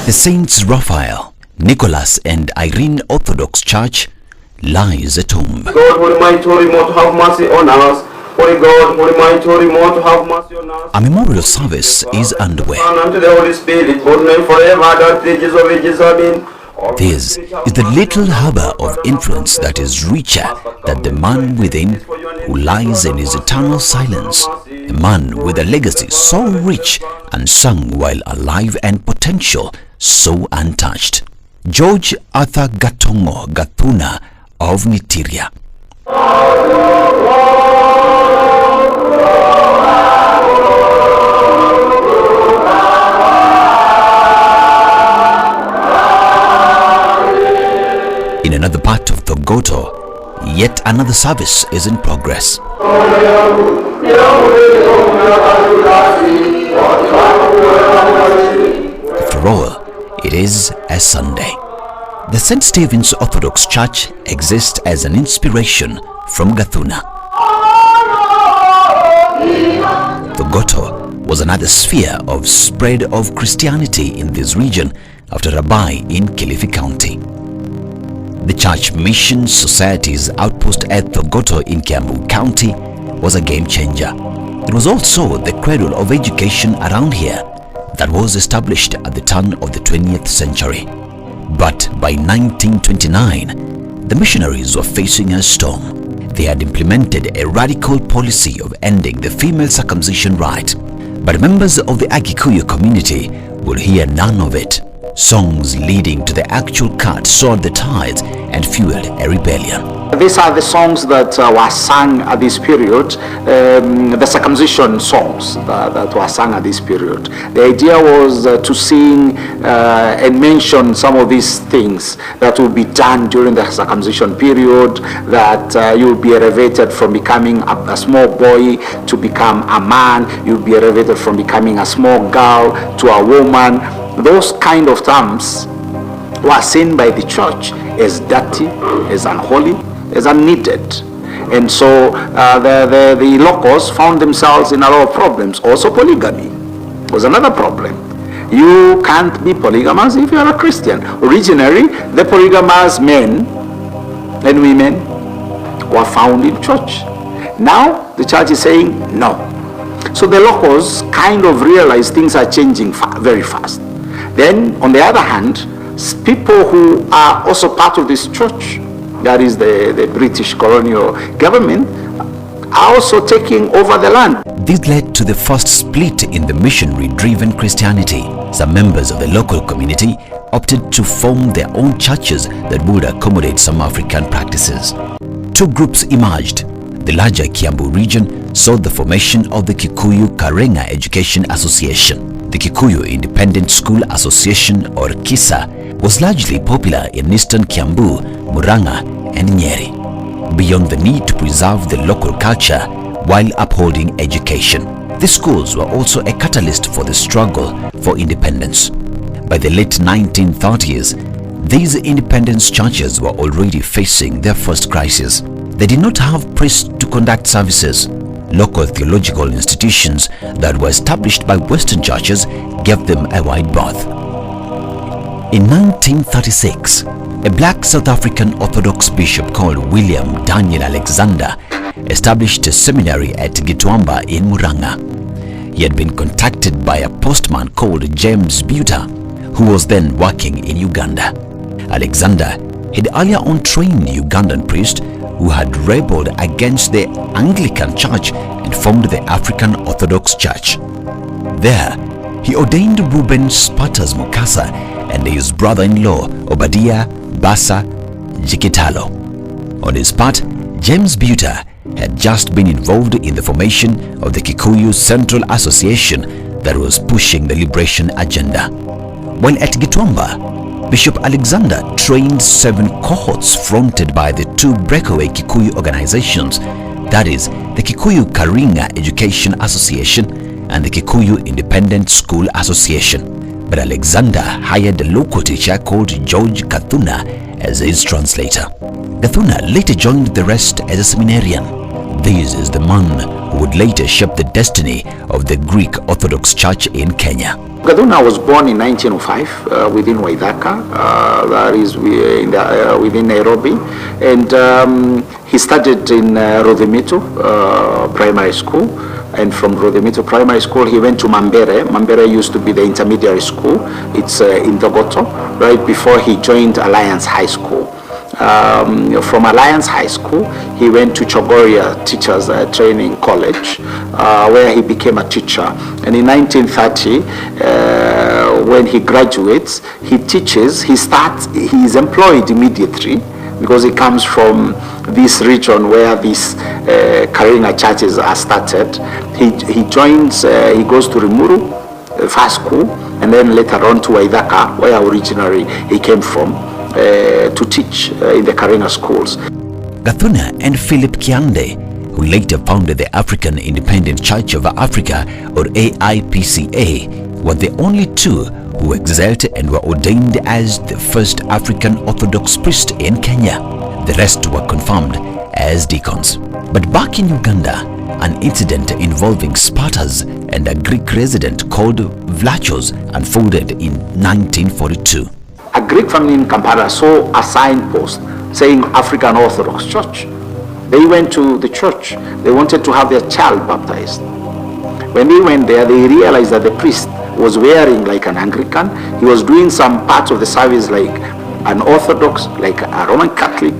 The Saints Raphael, Nicholas and Irene Orthodox Church lies a tomb. God, Holy Mighty, Holy Remote, have mercy on us. Holy God, Holy Mighty, Holy Remote, have mercy on us. A memorial service is underway. And unto the Holy Spirit, both now and forever, that ages of ages, amen. This is the little harbor of influence that is richer than the man within who lies in his eternal silence. A man with a legacy so rich and sung while alive and potential so untouched. George Arthur Gatongo Gathuna of Nitiria. In another part of Thogoto, yet another service is in progress. After all, it is a Sunday. The St. Stephen's Orthodox Church exists as an inspiration from Gathuna. Thogoto was another sphere of spread of Christianity in this region after Rabai in Kilifi County. The Church Mission Society's outpost at Thogoto in Kiambu County was a game changer. It was also the cradle of education around here that was established at the turn of the 20th century. But by 1929, the missionaries were facing a storm. They had implemented a radical policy of ending the female circumcision rite, but members of the Agikuyu community would hear none of it. Songs leading to the actual cut soared the tides and fueled a rebellion. These are the songs that were sung at this period, the circumcision songs that were sung at this period. The idea was to sing and mention some of these things that will be done during the circumcision period, that you will be elevated from becoming a small boy to become a man, you will be elevated from becoming a small girl to a woman. Those kind of terms were seen by the church as dirty, as unholy, as unneeded. And so the locals found themselves in a lot of problems. Also polygamy was another problem. You can't be polygamous if you are a Christian. Originally, the polygamous men and women were found in church. Now, the church is saying no. So the locals kind of realize things are changing very fast. Then, on the other hand, people who are also part of this church, that is the British colonial government, are also taking over the land. This led to the first split in the missionary-driven Christianity. Some members of the local community opted to form their own churches that would accommodate some African practices. Two groups emerged. The larger Kiambu region saw the formation of the Kikuyu Karenga Education Association. The Kikuyu Independent School Association, or KISA, was largely popular in eastern Kiambu, Murang'a and Nyeri, beyond the need to preserve the local culture while upholding education. These schools were also a catalyst for the struggle for independence. By the late 1930s, these independence churches were already facing their first crisis. They did not have priests to conduct services. Local theological institutions that were established by Western churches gave them a wide berth. In 1936, a black South African Orthodox bishop called William Daniel Alexander established a seminary at Gitwamba in Murang'a. He had been contacted by a postman called James Buter, who was then working in Uganda. Alexander had earlier on trained Ugandan priest who had rebelled against the Anglican Church and formed the African Orthodox Church. There, he ordained Reuben Spartas Mukasa and his brother-in-law Obadiah Basa Jikitalo. On his part, James Buter had just been involved in the formation of the Kikuyu Central Association that was pushing the liberation agenda. While at Gitwamba, Bishop Alexander trained 7 cohorts fronted by the 2 breakaway Kikuyu organizations, that is, the Kikuyu Karinga Education Association and the Kikuyu Independent School Association. But Alexander hired a local teacher called George Gathuna as his translator. Gathuna later joined the rest as a seminarian. This is the man who would later shape the destiny of the Greek Orthodox Church in Kenya. Gaduna was born in 1905 within Waithaka, that is within Nairobi, and he studied in Rodhimito Primary School, and from Rodhimito Primary School he went to Mambere. Mambere used to be the intermediate school. It's in Dogoto, right before he joined Alliance High School. From Alliance High School, he went to Chogoria Teachers Training College, where he became a teacher. And in 1930, when he graduates, he teaches, he is employed immediately, because he comes from this region where these Karinga churches are started. He joins, he goes to Rimuru, first school, and then later on to Waithaka, where originally he came from, to teach in the Karinga schools. Gathuna and Philip Kiande, who later founded the African Independent Church of Africa, or AIPCA, were the only two who excelled and were ordained as the first African Orthodox priest in Kenya. The rest were confirmed as deacons. But back in Uganda, an incident involving Spartas and a Greek resident called Vlachos unfolded in 1942. A Greek family in Kampala saw a signpost saying African Orthodox Church. They went to the church. They wanted to have their child baptized. When they went there, they realized that the priest was wearing like an Anglican. He was doing some parts of the service like an Orthodox, like a Roman Catholic,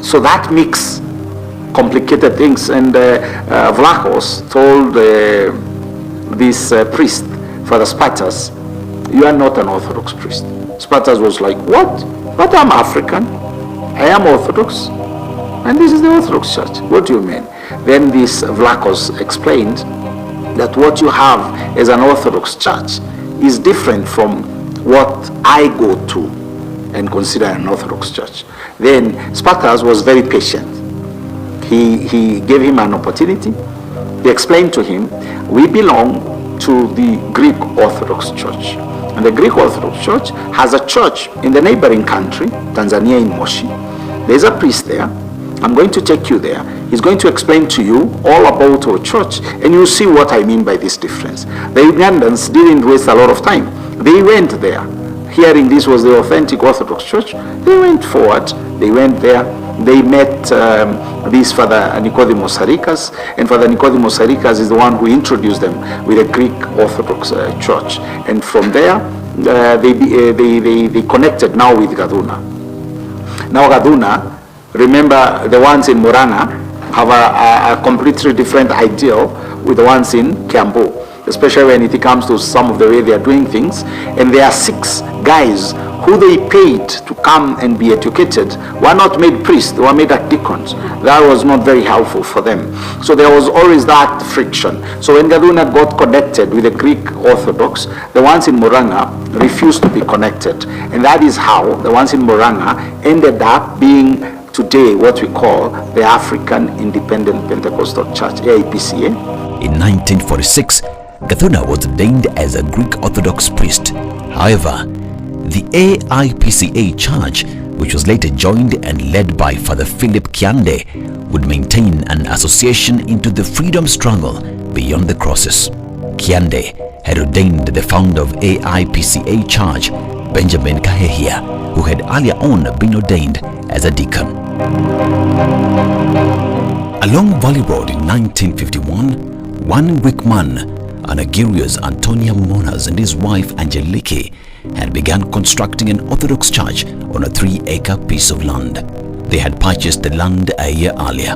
so that mix complicated things. And Vlachos told this priest, Father Spartas, "You are not an Orthodox priest." Spartas was like, "What? But I'm African. I am Orthodox. And this is the Orthodox Church. What do you mean?" Then this Vlachos explained that what you have as an Orthodox Church is different from what I go to and consider an Orthodox Church. Then Spartas was very patient. He gave him an opportunity. He explained to him, "We belong to the Greek Orthodox Church. And the Greek Orthodox Church has a church in the neighboring country, Tanzania, in Moshi. There's a priest there. I'm going to take you there. He's going to explain to you all about our church, and you'll see what I mean by this difference." The Ugandans didn't waste a lot of time. They went there. Hearing this was the authentic Orthodox Church, they went forward. They went there. They met this Father Nicodemus Sarikas, and Father Nicodemus Sarikas is the one who introduced them with the Greek Orthodox Church. And from there, they connected now with Gaduna. Now Gaduna, remember, the ones in Muranga have a completely different ideal with the ones in Kiambu, especially when it comes to some of the way they are doing things. And there are 6 guys who they paid to come and be educated were not made priests, they were made deacons. That was not very helpful for them. So there was always that friction. So when Gaduna got connected with the Greek Orthodox, the ones in Muranga refused to be connected. And that is how the ones in Muranga ended up being today what we call the African Independent Pentecostal Church, AIPCA. In 1946, Gaduna was ordained as a Greek Orthodox priest. However, the AIPCA Church, which was later joined and led by Father Philip Kiande, would maintain an association into the freedom struggle beyond the crosses. Kiande had ordained the founder of AIPCA Church, Benjamin Kahehia, who had earlier on been ordained as a deacon. Along Valley Road in 1951, one Greek man, Anagirios Antonia Monas, and his wife Angeliki had begun constructing an Orthodox church on a 3-acre piece of land. They had purchased the land a year earlier.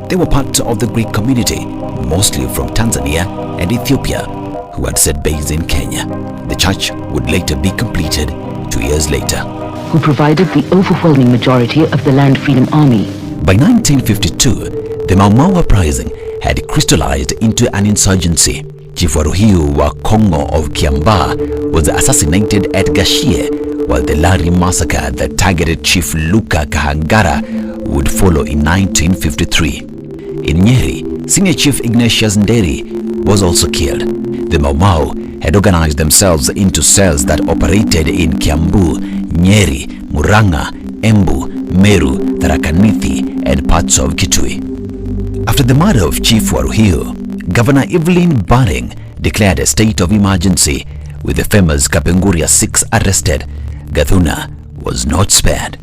They were part of the Greek community, mostly from Tanzania and Ethiopia, who had set base in Kenya. The church would later be completed 2 years later. Who provided the overwhelming majority of the Land Freedom Army. By 1952, the Mau Mau uprising had crystallized into an insurgency. Chief Waruhiu wa Kongo of Kiamba was assassinated at Gashie, while the Lari massacre that targeted Chief Luka Kahangara would follow in 1953. In Nyeri, Senior Chief Ignatius Nderi was also killed. The Mau Mau had organized themselves into cells that operated in Kiambu, Nyeri, Muranga, Embu, Meru, Tharaka Nithi, and parts of Kitui. After the murder of Chief Waruhio, Governor Evelyn Baring declared a state of emergency. With the famous Kapenguria 6 arrested, Gathuna was not spared.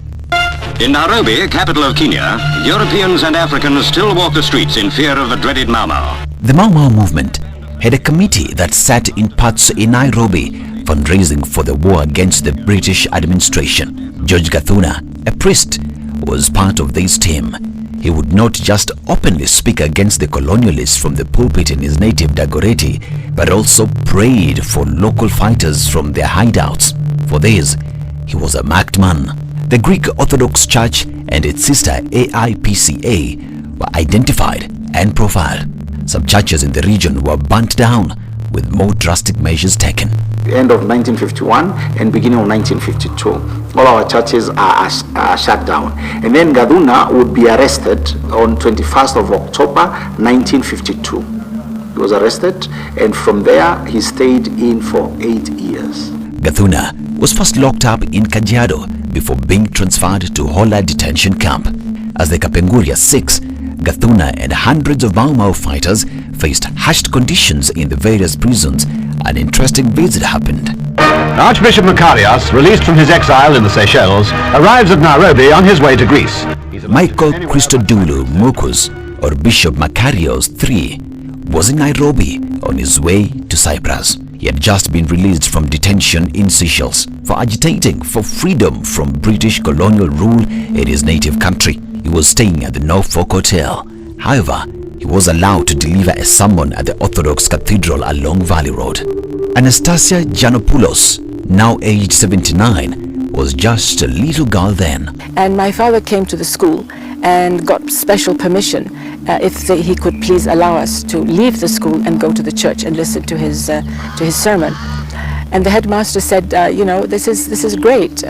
In Nairobi, capital of Kenya, Europeans and Africans still walk the streets in fear of the dreaded Mau Mau. The Mau Mau movement had a committee that sat in parts in Nairobi fundraising for the war against the British administration. George Gathuna, a priest, was part of this team. He would not just openly speak against the colonialists from the pulpit in his native Dagoretti, but also prayed for local fighters from their hideouts. For this, he was a marked man. The Greek Orthodox Church and its sister AIPCA were identified and profiled. Some churches in the region were burnt down, with more drastic measures taken. End of 1951 and beginning of 1952, all our churches are shut down. And then Gathuna would be arrested on 21st of October 1952. He was arrested, and from there he stayed in for 8 years. Gathuna was first locked up in Kajiado before being transferred to Hola detention camp. As the Kapenguria 6, Gathuna and hundreds of Mau Mau fighters faced harsh conditions in the various prisons. An interesting visit happened. Archbishop Makarios, released from his exile in the Seychelles, arrives at Nairobi on his way to Greece. Michael Christodoulou Mukus, or Bishop Makarios III, was in Nairobi on his way to Cyprus. He had just been released from detention in Seychelles for agitating for freedom from British colonial rule in his native country. He was staying at the Norfolk Hotel. However, he was allowed to deliver a sermon at the Orthodox Cathedral along Valley Road. Anastasia Giannopoulos, now aged 79, was just a little girl then. And my father came to the school and got special permission if he could please allow us to leave the school and go to the church and listen to his sermon. And the headmaster said, you know, this is great.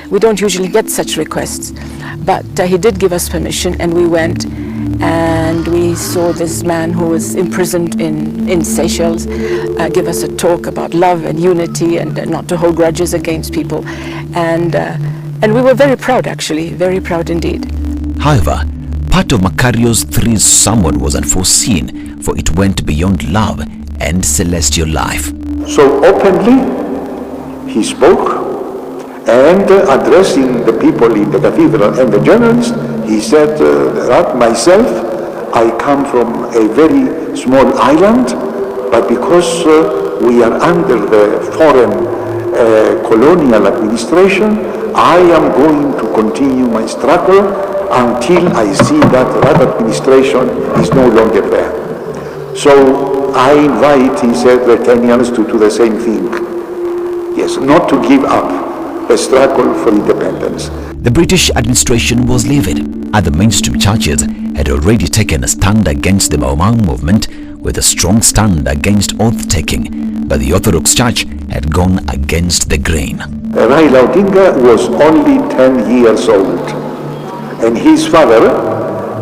We don't usually get such requests. But he did give us permission, and we went and we saw this man who was imprisoned in Seychelles give us a talk about love and unity and not to hold grudges against people. And we were very proud, actually, very proud indeed. However, part of Makarios III's sermon was unforeseen, for it went beyond love and celestial life. So openly he spoke, and addressing the people in the cathedral and the journalists, he said that myself, I come from a very small island, but because we are under the foreign colonial administration, I am going to continue my struggle until I see that administration is no longer there. So I invite, he said, the Kenyans to do the same thing. Yes, not to give up the struggle for independence. The British administration was livid. Other mainstream churches had already taken a stand against the Mau Mau movement, with a strong stand against oath-taking, but the Orthodox Church had gone against the grain. Raila Odinga was only 10 years old, and his father,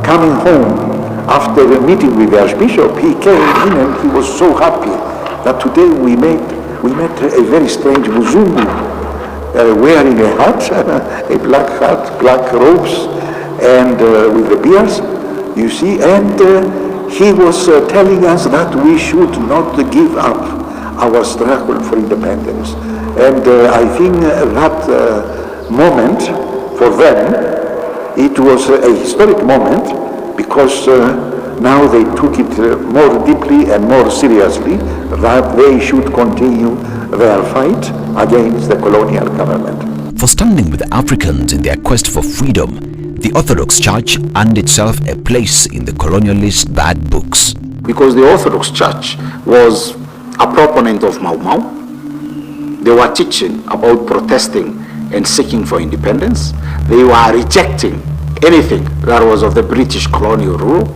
coming home after a meeting with the Archbishop, he came in and he was so happy that today we met a very strange Muzungu, wearing a hat, a black hat, black robes, and with the beards, you see, and he was telling us that we should not give up our struggle for independence. And I think that moment for them, it was a historic moment, because now they took it more deeply and more seriously, that they should continue their fight against the colonial government. For standing with Africans in their quest for freedom, the Orthodox Church earned itself a place in the colonialist bad books. Because the Orthodox Church was a proponent of Mau Mau. They were teaching about protesting and seeking for independence. They were rejecting anything that was of the British colonial rule.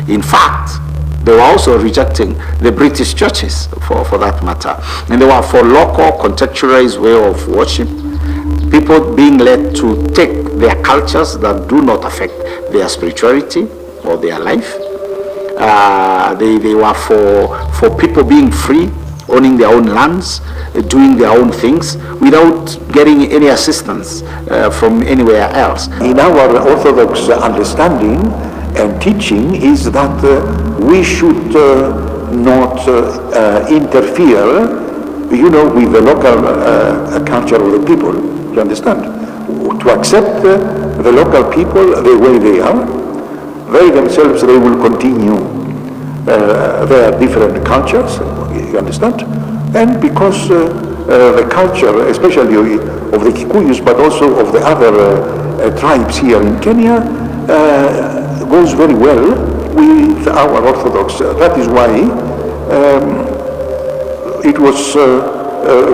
In fact, they were also rejecting the British churches for that matter. And they were for local, contextualized way of worship. People being led to take their cultures that do not affect their spirituality or their life. They were for people being free, owning their own lands, doing their own things without getting any assistance from anywhere else. In our Orthodox understanding, and teaching is that we should not interfere, with the local culture of the people. You understand? To accept the local people the way they are. They themselves, they will continue their different cultures. You understand? And because the culture, especially of the Kikuyus, but also of the other tribes here in Kenya, goes very well with our Orthodox. That is why it was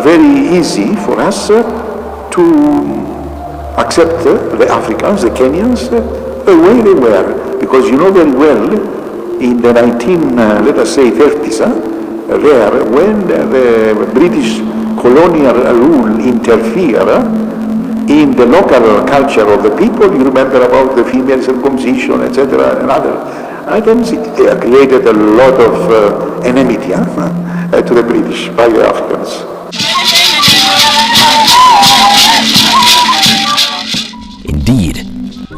very easy for us to accept the Africans, the Kenyans, the way they were. Because you know very well, in the 30s, there, when the British colonial rule interfered in the local culture of the people, you remember about the female circumcision, etc., and other items, it created a lot of enmity to the British by the Africans. Indeed,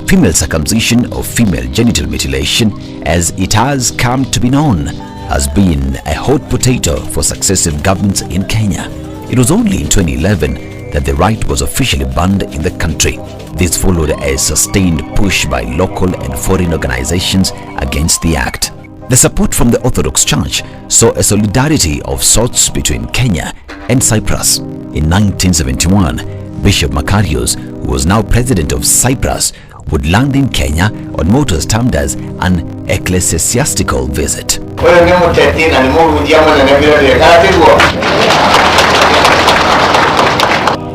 female circumcision or female genital mutilation, as it has come to be known, has been a hot potato for successive governments in Kenya. It was only in 2011 that the right was officially banned in the country. This followed a sustained push by local and foreign organizations against the act. The support from the Orthodox Church saw a solidarity of sorts between Kenya and Cyprus. In 1971, Bishop Makarios, who was now president of Cyprus, would land in Kenya on matters termed as an ecclesiastical visit.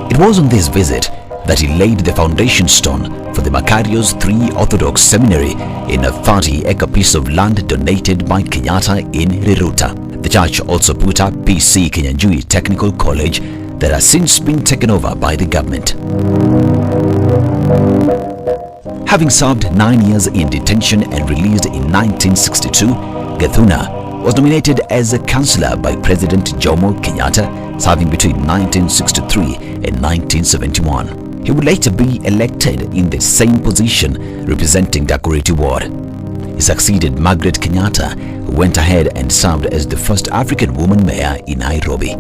It was on this visit that he laid the foundation stone for the Makarios III Orthodox Seminary in a 30-acre piece of land donated by Kenyatta in Riruta. The church also put up PC Kinyanjui Technical College that has since been taken over by the government. Having served 9 years in detention and released in 1962, Gathuna was nominated as a councillor by President Jomo Kenyatta, serving between 1963 and 1971. He would later be elected in the same position representing Dakureti Ward. He succeeded Margaret Kenyatta, who went ahead and served as the first African woman mayor in Nairobi.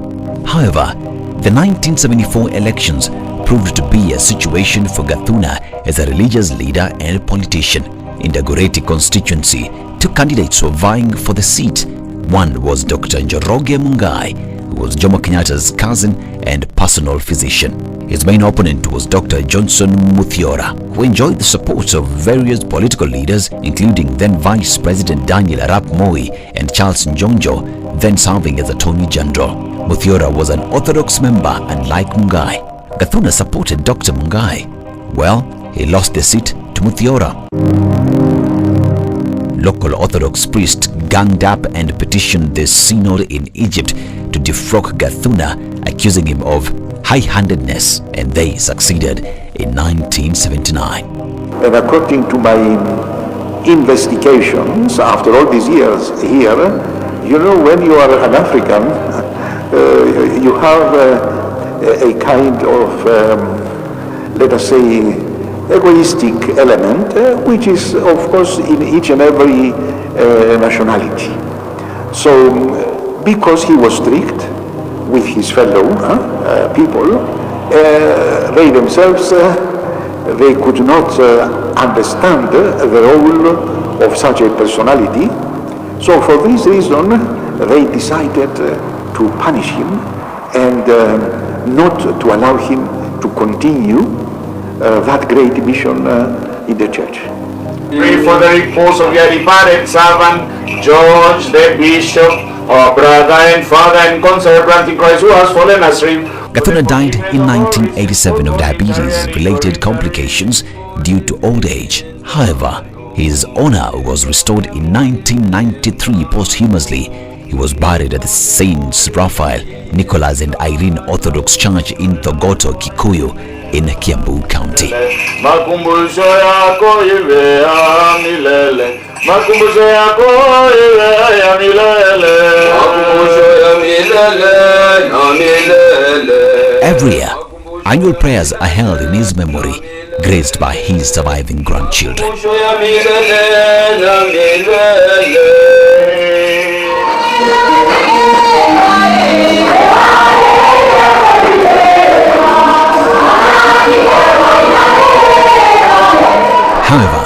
However, the 1974 elections proved to be a situation for Gathuna as a religious leader and politician. In Dagoretti constituency, two candidates were vying for the seat. One was Dr. Njoroge Mungai, who was Jomo Kenyatta's cousin and personal physician. His main opponent was Dr. Johnson Muthiora, who enjoyed the support of various political leaders, including then Vice President Daniel Arap Moi and Charles Njonjo, then serving as Attorney General. Muthiora was an Orthodox member, unlike Mungai. Gathuna supported Dr. Mungai. Well, he lost the seat to Muthiora. Local Orthodox priests ganged up and petitioned the synod in Egypt to defrock Gathuna, accusing him of high-handedness, and they succeeded in 1979. And according to my investigations, after all these years here, when you are an African, you have a kind of, let us say, egoistic element, which is, of course, in each and every nationality. So, because he was strict with his fellow people, they themselves, they could not understand the role of such a personality. So, for this reason, they decided to punish him and not to allow him to continue that great mission in the church. Pray for the repose of your departed servant, George the Bishop, our brother and father and conservative in Christ, who has fallen asleep. Gathuna died in 1987 of diabetes-related complications due to old age. However, his honor was restored in 1993 posthumously. He was buried at the Saints Raphael, Nicholas and Irene Orthodox Church in Thogoto, Kikuyu, in Kiambu County. Makumbusho yako iwe ya milele. Makumbusho yako iwe ya milele. Makumbusho ya milele na milele. Every year, Annual prayers are held in his memory, graced by his surviving grandchildren. However,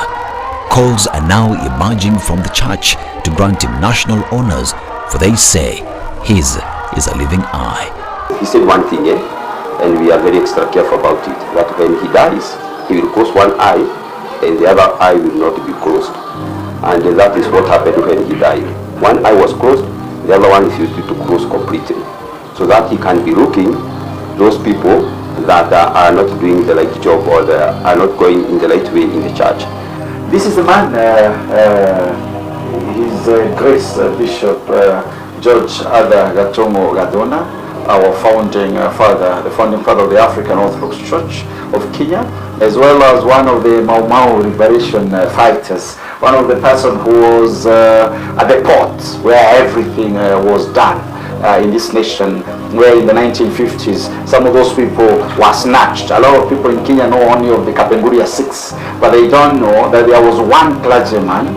calls are now emerging from the church to grant him national honors, for they say his is a living eye. He said one thing, and we are very extra careful about it, that when he dies, he will close one eye and the other eye will not be closed. And that is what happened when he died. One eye was closed, the other one refused to close completely, so that he can be looking those people that are not doing the right job or are not going in the right way in the church. This is the man, His Grace Bishop George Ada Gatomo Gadona, our founding father, the founding father of the African Orthodox Church of Kenya, as well as one of the Mau Mau liberation fighters, one of the person who was at the port where everything was done in this nation, where in the 1950s some of those people were snatched. A lot of people in Kenya know only of the Kapenguria 6, but they don't know that there was one clergyman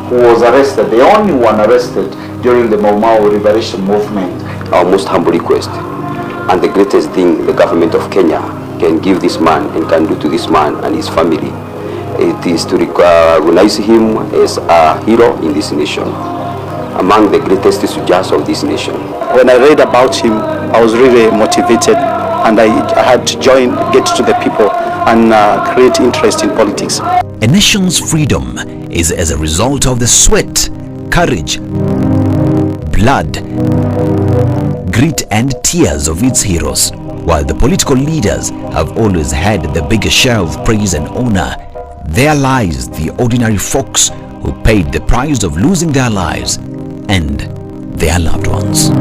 who was arrested, the only one arrested during the Mau Mau liberation movement. Our most humble request, and the greatest thing the government of Kenya can give this man and can do to this man and his family, it is to recognize him as a hero in this nation, among the greatest soldiers of this nation. When I read about him, I was really motivated, and I had to get to the people and create interest in politics. A nation's freedom is as a result of the sweat, courage, blood, grit and tears of its heroes. While the political leaders have always had the biggest share of praise and honor, there lies the ordinary folks who paid the price of losing their lives and their loved ones.